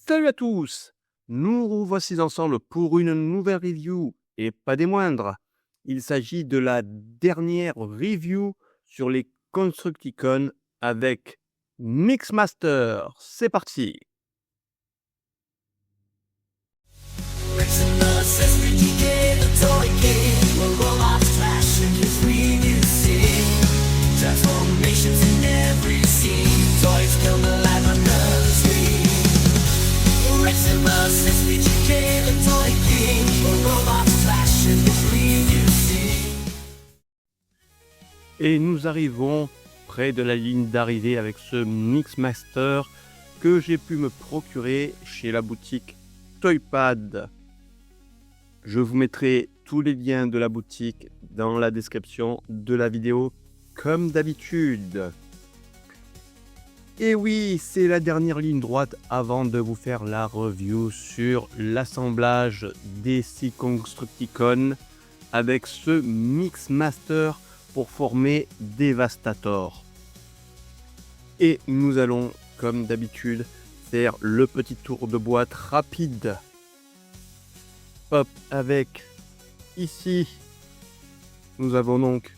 Salut à tous! Nous revoici ensemble pour une nouvelle review et pas des moindres. Il s'agit de la dernière review sur les Constructicon avec Mixmaster. C'est parti! Transformations in every scene. Toys come alive on the screen. Reximus, SVGK, the Toy King. Robots flash and the green you see. Et nous arrivons près de la ligne d'arrivée avec ce Mixmaster que j'ai pu me procurer chez la boutique Toypad. Je vous mettrai tous les liens de la boutique dans la description de la vidéo comme d'habitude. Et oui, c'est la dernière ligne droite avant de vous faire la review sur l'assemblage des 6 Constructicon avec ce Mixmaster pour former Devastator. Et nous allons, comme d'habitude, faire le petit tour de boîte rapide. Hop, avec ici, nous avons donc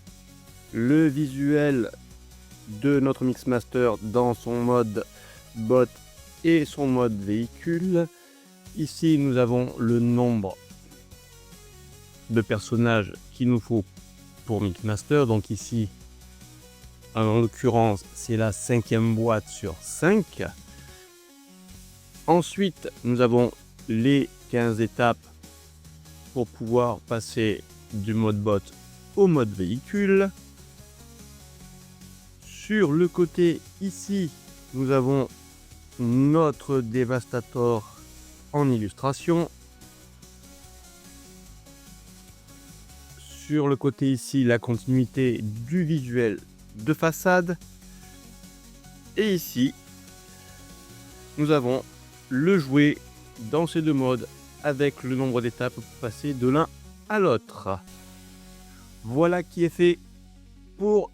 le visuel de notre Mixmaster dans son mode bot et son mode véhicule. Ici, nous avons le nombre de personnages qu'il nous faut pour Mixmaster. Donc ici, en l'occurrence, c'est la 5e boîte sur 5. Ensuite, nous avons les 15 étapes pour pouvoir passer du mode bot au mode véhicule. Sur le côté ici, nous avons notre Devastator en illustration. Sur le côté ici, la continuité du visuel de façade. Et ici, nous avons le jouet dans ces deux modes avec le nombre d'étapes pour passer de l'un à l'autre. Voilà qui est fait pour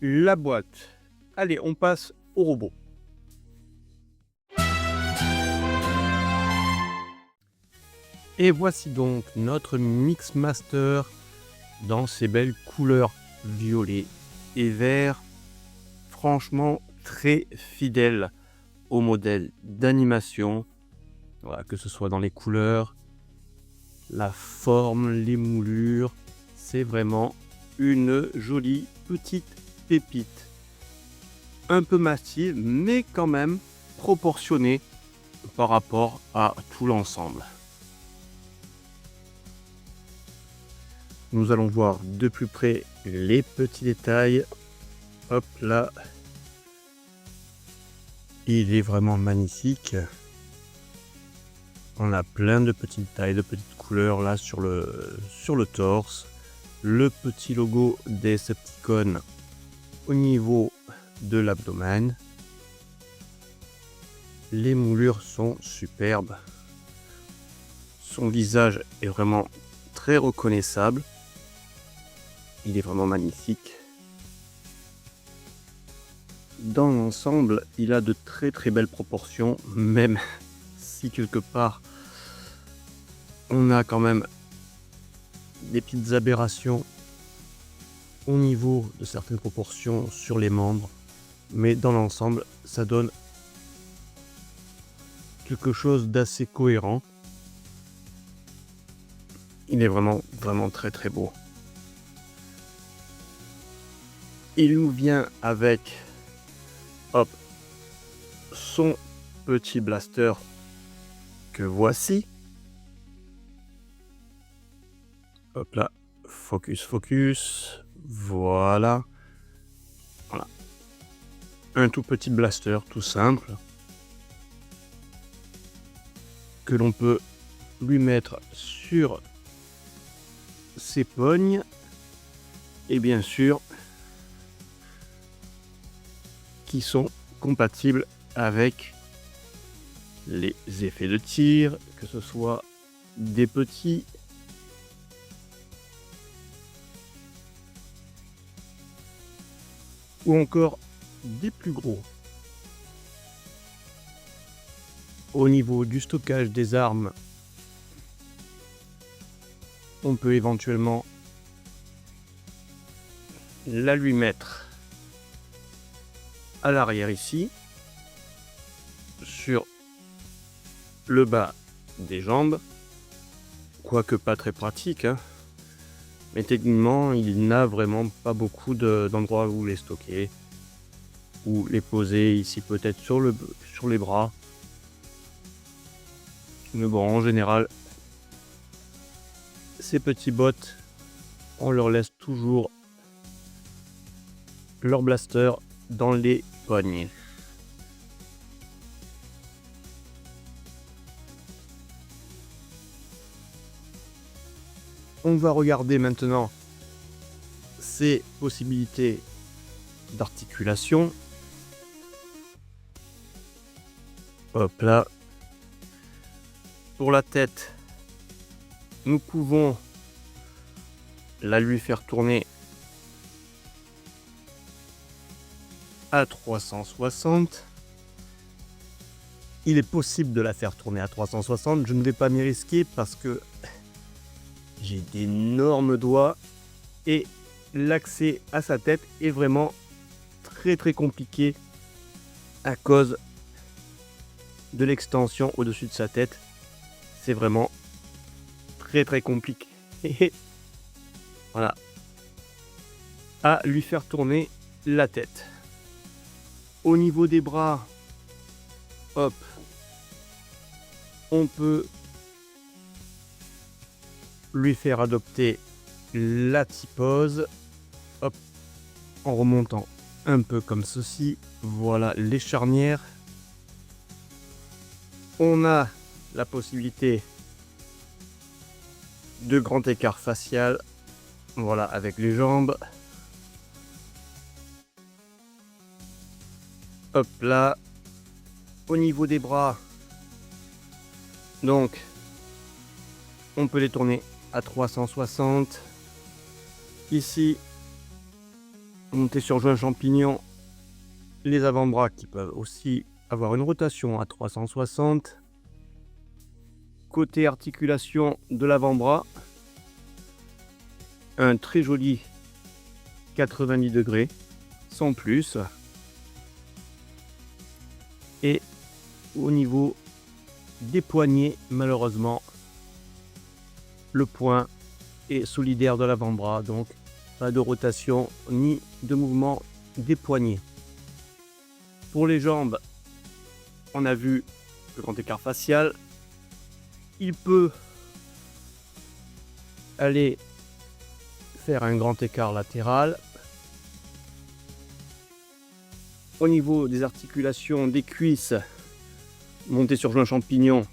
la boîte. Allez, on passe au robot. Et voici donc notre Mixmaster dans ses belles couleurs violet et vert. Franchement, très fidèle au modèle d'animation. Voilà, que ce soit dans les couleurs, la forme, les moulures. C'est vraiment une jolie petite pépite. Un peu massive, mais quand même proportionnée par rapport à tout l'ensemble. Nous allons voir de plus près les petits détails. Hop là. Il est vraiment magnifique. On a plein de petites détails, de petites couleurs là sur le torse. Le petit logo des Decepticons au niveau de l'abdomen. Les moulures sont superbes. Son visage est vraiment très reconnaissable. Il est vraiment magnifique. Dans l'ensemble, il a de très très belles proportions, même si quelque part on a quand même des petites aberrations au niveau de certaines proportions sur les membres, mais dans l'ensemble ça donne quelque chose d'assez cohérent. Il est vraiment très très beau. Il nous vient avec son petit blaster que voici. Hop là, focus, voilà. Un tout petit blaster tout simple que l'on peut lui mettre sur ses pognes et bien sûr qui sont compatibles avec les effets de tir, que ce soit des petits ou encore des plus gros. Au niveau du stockage des armes, on peut éventuellement la lui mettre à l'arrière ici, sur le bas des jambes, quoique pas très pratique, hein. Mais techniquement il n'a vraiment pas beaucoup d'endroits où les stocker, ou les poser ici peut-être sur les bras. Mais bon, en général, ces petits bots, on leur laisse toujours leur blaster dans les poignées. On va regarder maintenant ces possibilités d'articulation. Hop là. Pour la tête, nous pouvons la lui faire tourner à 360. Il est possible de la faire tourner à 360. Je ne vais pas m'y risquer parce que j'ai d'énormes doigts et l'accès à sa tête est vraiment très compliqué à cause de l'extension au-dessus de sa tête. C'est vraiment très compliqué. Voilà. À lui faire tourner la tête. Au niveau des bras, hop, on peut lui faire adopter la typose, hop, en remontant un peu comme ceci. Voilà les charnières. On a la possibilité de grand écart facial, voilà, avec les jambes. Hop là. Au niveau des bras, donc on peut les tourner à 360. Ici, monter sur joint champignon, les avant-bras qui peuvent aussi avoir une rotation à 360. Côté articulation de l'avant-bras, un très joli 90 degrés, sans plus. Et au niveau des poignets, malheureusement, le point est solidaire de l'avant-bras, donc pas de rotation ni de mouvement des poignets. Pour les jambes, on a vu le grand écart facial. Il peut aller faire un grand écart latéral. Au niveau des articulations des cuisses, monter sur joint champignon,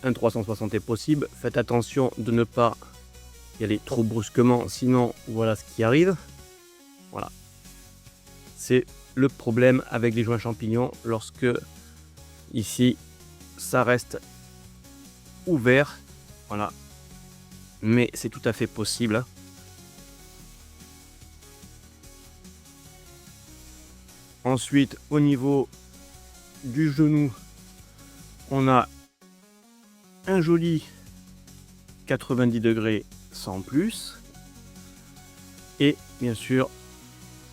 un 360 est possible. Faites attention de ne pas y aller trop brusquement, sinon voilà ce qui arrive. Voilà. C'est le problème avec les joints champignons lorsque ici ça reste ouvert. Voilà. Mais c'est tout à fait possible. Ensuite, au niveau du genou, on a un joli 90 degrés sans plus. Et bien sûr,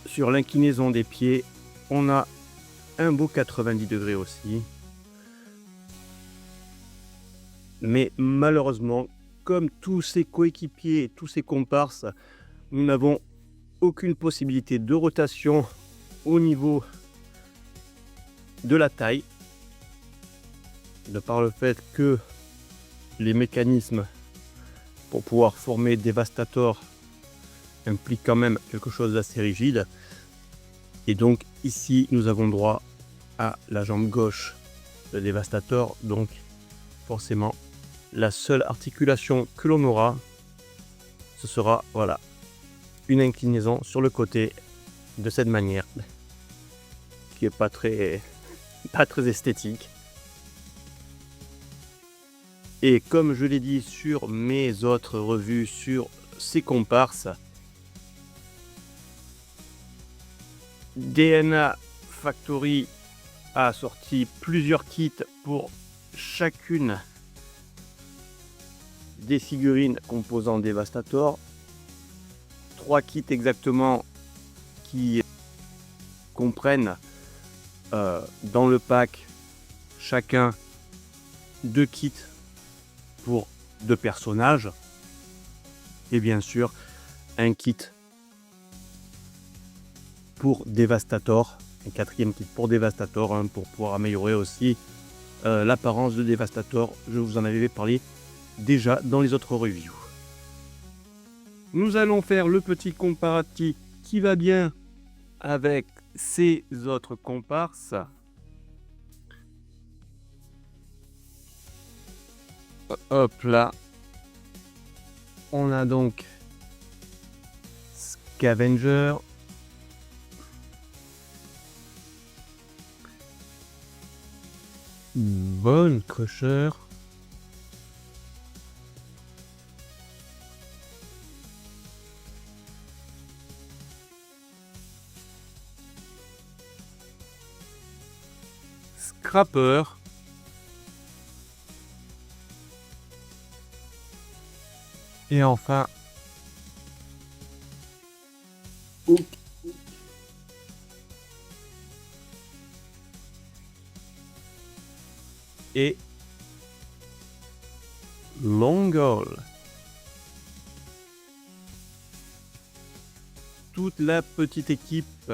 sur l'inclinaison des pieds, on a un beau 90 degrés aussi. Mais malheureusement, comme tous ces coéquipiers, tous ces comparses, nous n'avons aucune possibilité de rotation au niveau de la taille, de par le fait que les mécanismes pour pouvoir former Devastator impliquent quand même quelque chose d'assez rigide. Et donc ici nous avons droit à la jambe gauche de Devastator, donc forcément la seule articulation que l'on aura, ce sera voilà une inclinaison sur le côté de cette manière, qui est pas très esthétique. Et comme je l'ai dit sur mes autres revues sur ces comparses, DNA Factory a sorti plusieurs kits pour chacune des figurines composant Devastator. 3 kits exactement qui comprennent dans le pack chacun 2 kits pour 2 personnages. Et bien sûr, un kit pour Devastator, un 4e kit pour Devastator, hein, pour pouvoir améliorer aussi l'apparence de Devastator. Je vous en avais parlé déjà dans les autres reviews. Nous allons faire le petit comparatif qui va bien avec ces autres comparses. Hop là. On a donc Scavenger. Bone Crusher. Scrapper. Et enfin Hook. Et Longall. Toute la petite équipe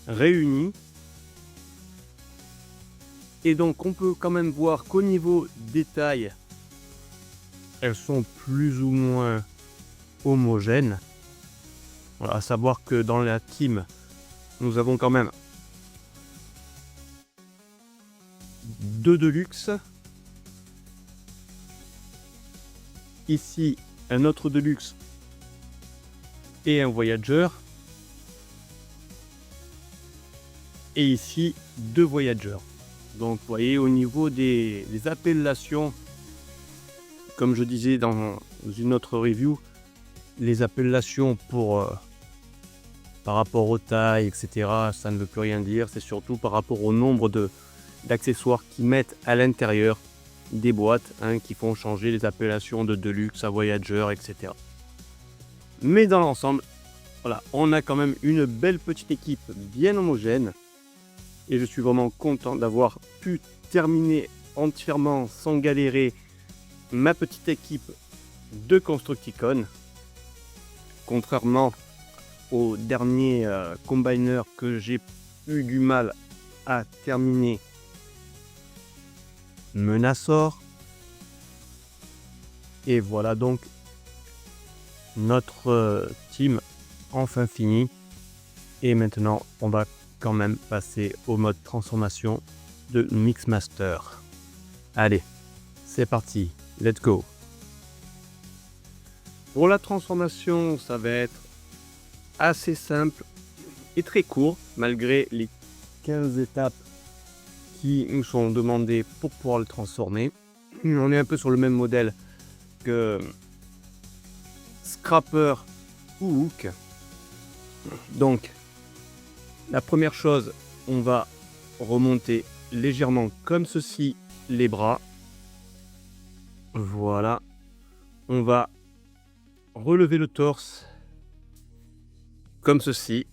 réunie. Et donc on peut quand même voir qu'au niveau détail, elles sont plus ou moins homogènes. Voilà, à savoir que dans la team, nous avons quand même 2 Deluxe. Ici, un autre Deluxe et un Voyager. Et ici, 2 Voyagers. Donc, vous voyez, au niveau des appellations, comme je disais dans une autre review, les appellations par rapport aux tailles, etc., ça ne veut plus rien dire. C'est surtout par rapport au nombre d'accessoires qu'ils mettent à l'intérieur des boîtes, hein, qui font changer les appellations de Deluxe à Voyager, etc. Mais dans l'ensemble, voilà, on a quand même une belle petite équipe bien homogène. Et je suis vraiment content d'avoir pu terminer entièrement sans galérer ma petite équipe de Constructicon. Contrairement au dernier combiner que j'ai eu du mal à terminer, Menasor. Et voilà donc notre team enfin finie. Et maintenant, on va quand même passer au mode transformation de Mixmaster. Allez, c'est parti, let's go. Pour la transformation, ça va être assez simple et très court, malgré les 15 étapes qui nous sont demandées pour pouvoir le transformer. On est un peu sur le même modèle que Scrapper ou Hook. Donc, la première chose, on va remonter légèrement comme ceci les bras. Voilà. On va relever le torse comme ceci.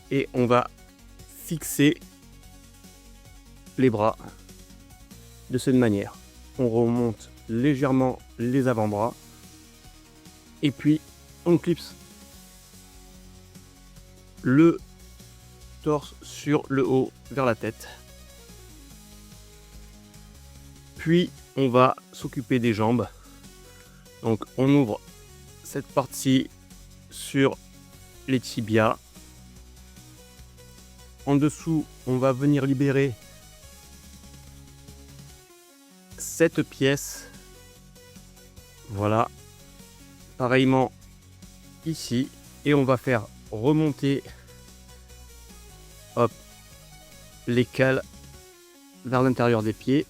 Et on va fixer les bras de cette manière. On remonte légèrement les avant-bras. Et puis, on clipse le torse sur le haut vers la tête. Puis on va s'occuper des jambes. Donc on ouvre cette partie sur les tibias. En dessous, on va venir libérer cette pièce. Voilà. Pareillement ici. Et on va faire remonter les cales vers l'intérieur des pieds.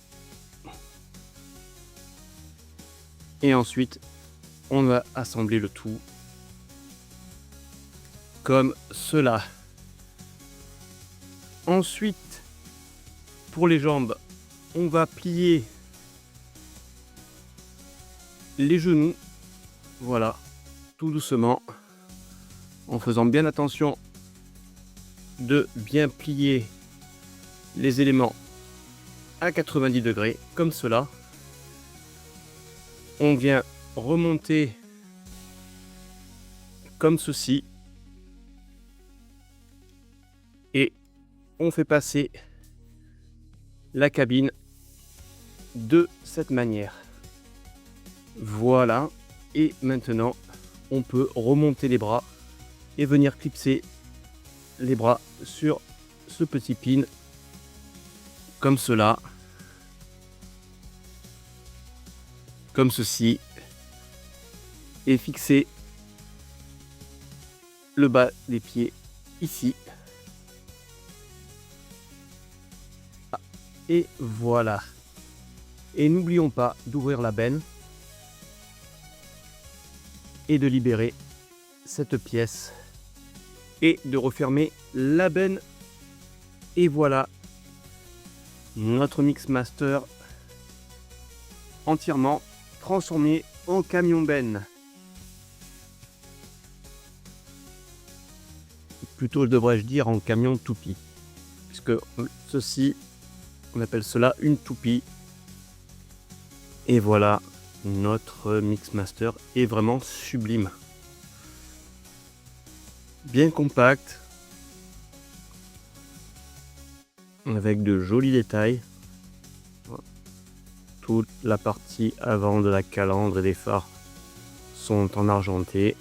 Et ensuite, on va assembler le tout comme cela. Ensuite, pour les jambes, on va plier les genoux, voilà, tout doucement, en faisant bien attention de bien plier les éléments à 90 degrés, comme cela. On vient remonter comme ceci et on fait passer la cabine de cette manière. Voilà, et maintenant on peut remonter les bras et venir clipser les bras sur ce petit pin comme cela, comme ceci, et fixer le bas des pieds ici. Et voilà. Et n'oublions pas d'ouvrir la benne et de libérer cette pièce et de refermer la benne. Et voilà notre Mixmaster entièrement transformé en camion benne. Plutôt devrais-je dire en camion toupie, puisque ceci, on appelle cela une toupie. Et voilà, notre Mixmaster est vraiment sublime. Bien compact, avec de jolis détails. Toute la partie avant de la calandre et des phares sont en argenté.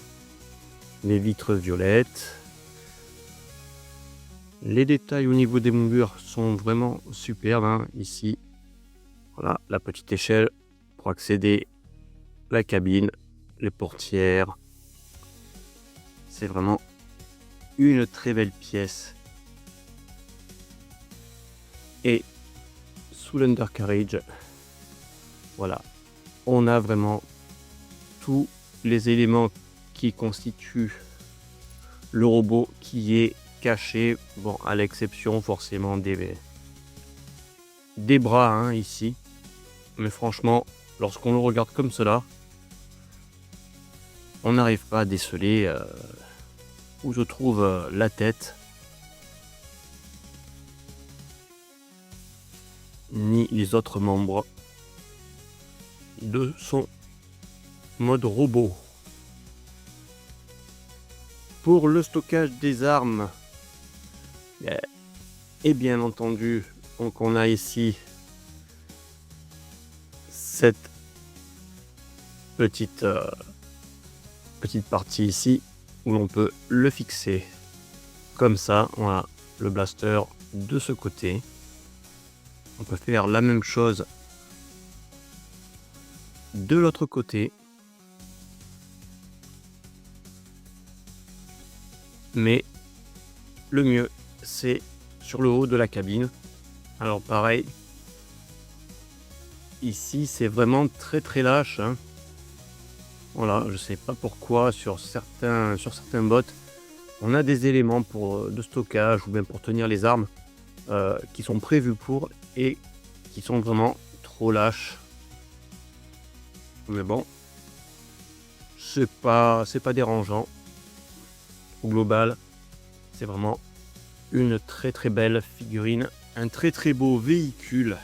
Les vitres violettes. Les détails au niveau des moulures sont vraiment superbes, hein, ici. Voilà, la petite échelle pour accéder à la cabine, les portières. C'est vraiment une très belle pièce. Et sous l'undercarriage, voilà, on a vraiment tous les éléments qui constituent le robot qui est caché, bon, à l'exception forcément des bras, hein, ici. Mais franchement, lorsqu'on le regarde comme cela, on n'arrive pas à déceler où se trouve la tête, ni les autres membres de son mode robot. Pour le stockage des armes, et bien entendu, donc on a ici cette petite partie ici où l'on peut le fixer comme ça. On a le blaster de ce côté. On peut faire la même chose de l'autre côté. Mais le mieux, c'est sur le haut de la cabine. Alors pareil, ici c'est vraiment très lâche, hein. Voilà, je sais pas pourquoi sur certains bots, on a des éléments de stockage ou bien pour tenir les armes qui sont prévus pour et qui sont vraiment trop lâches. Mais bon, c'est pas dérangeant. Au global, c'est vraiment une très belle figurine, un très beau véhicule.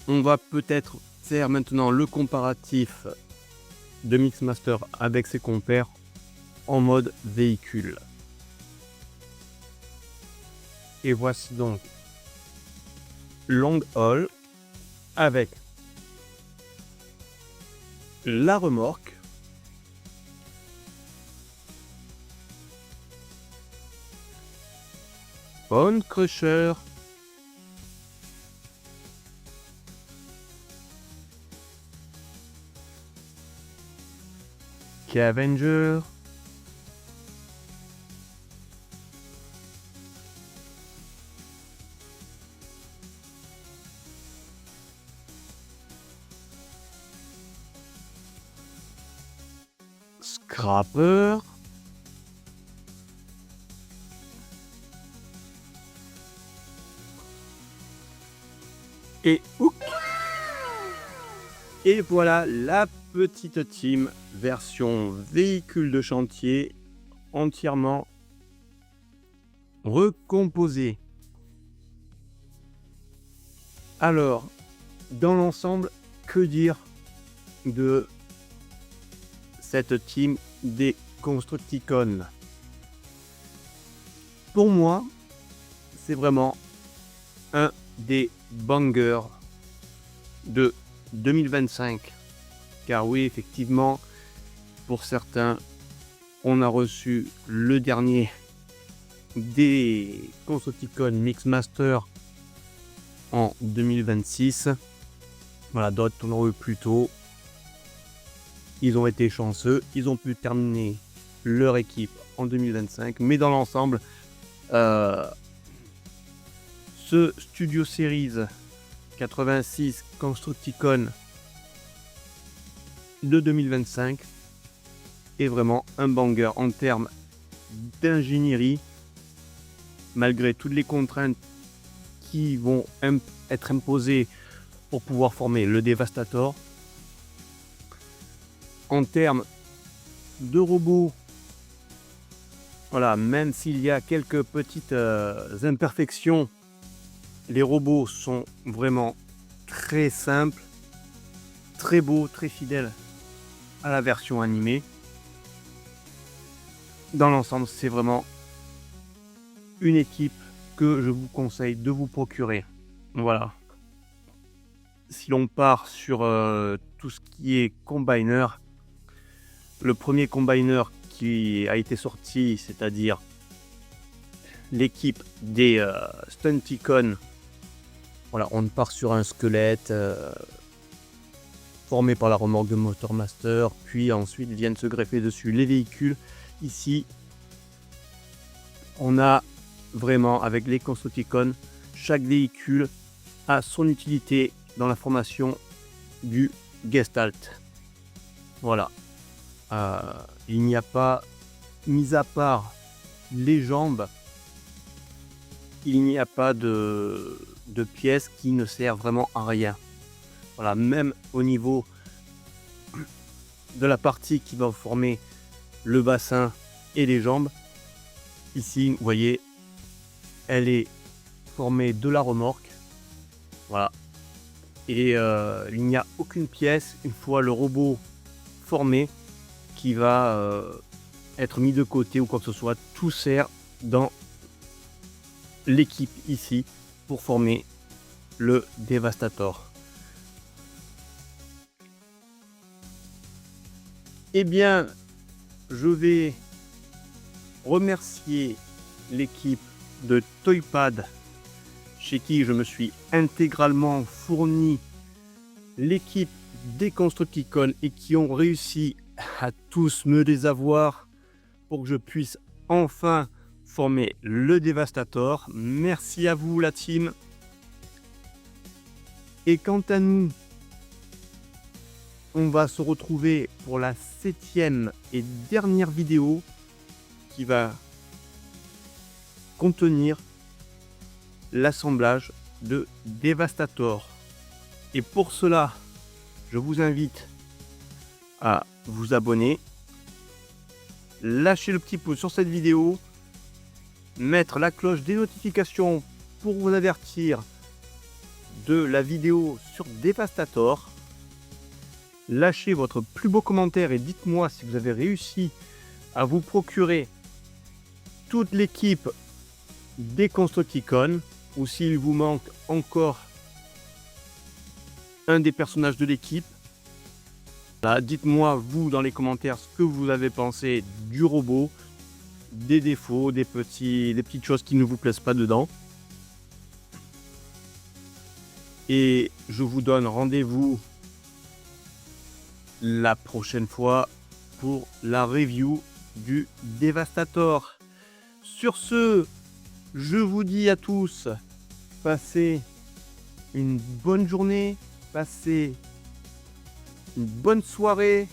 On va peut-être faire maintenant le comparatif de Mixmaster avec ses compères en mode véhicule. Et voici donc Long Haul avec la remorque, Bone Crusher, Scavenger, Scrapper, Et hook. Et voilà la petite team version véhicule de chantier entièrement recomposée. Alors, dans l'ensemble, que dire de cette team des Constructicon? Pour moi, c'est vraiment un des bangers de 2025. Car oui, effectivement, pour certains, on a reçu le dernier des Constructicon Mixmaster en 2026. Voilà, d'autres on en a eu plus tôt. Ils ont été chanceux, ils ont pu terminer leur équipe en 2025. Mais dans l'ensemble, ce Studio Series 86 Constructicon de 2025 est vraiment un banger en termes d'ingénierie, malgré toutes les contraintes qui vont être imposées pour pouvoir former le Devastator. En termes de robots, voilà, même s'il y a quelques petites imperfections, les robots sont vraiment très simples, très beaux, très fidèles à la version animée. Dans l'ensemble, c'est vraiment une équipe que je vous conseille de vous procurer. Voilà. Si l'on part sur tout ce qui est combiner, le premier combiner qui a été sorti, c'est-à-dire l'équipe des Stunticon, voilà, on part sur un squelette formé par la remorque de Motormaster, puis ensuite viennent se greffer dessus les véhicules. Ici, on a vraiment, avec les Constructicon, chaque véhicule a son utilité dans la formation du Gestalt. Voilà. Il n'y a pas, mis à part les jambes, il n'y a pas de pièces qui ne servent vraiment à rien. Voilà, même au niveau de la partie qui va former le bassin et les jambes, ici, vous voyez, elle est formée de la remorque. Voilà. Et il n'y a aucune pièce, une fois le robot formé, qui va être mis de côté ou quoi que ce soit. Tout sert dans l'équipe ici pour former le Devastator. Eh bien, je vais remercier l'équipe de Toypad, chez qui je me suis intégralement fourni l'équipe des Constructicon et qui ont réussi à tous me les avoir pour que je puisse enfin former le Devastator. Merci à vous la team. Et quant à nous, on va se retrouver pour la 7e et dernière vidéo qui va contenir l'assemblage de Devastator. Et pour cela, je vous invite à vous abonner, lâcher le petit pouce sur cette vidéo, mettre la cloche des notifications pour vous avertir de la vidéo sur Devastator. Lâchez votre plus beau commentaire et dites-moi si vous avez réussi à vous procurer toute l'équipe des Constructicon ou s'il vous manque encore un des personnages de l'équipe. Là, dites-moi vous dans les commentaires ce que vous avez pensé du robot, des défauts, des petites choses qui ne vous plaisent pas dedans. Et je vous donne rendez-vous la prochaine fois pour la review du Devastator. Sur ce, je vous dis à tous, passez une bonne journée, passez une bonne soirée,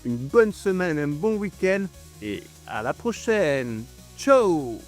une bonne semaine, un bon week-end et à la prochaine. Ciao!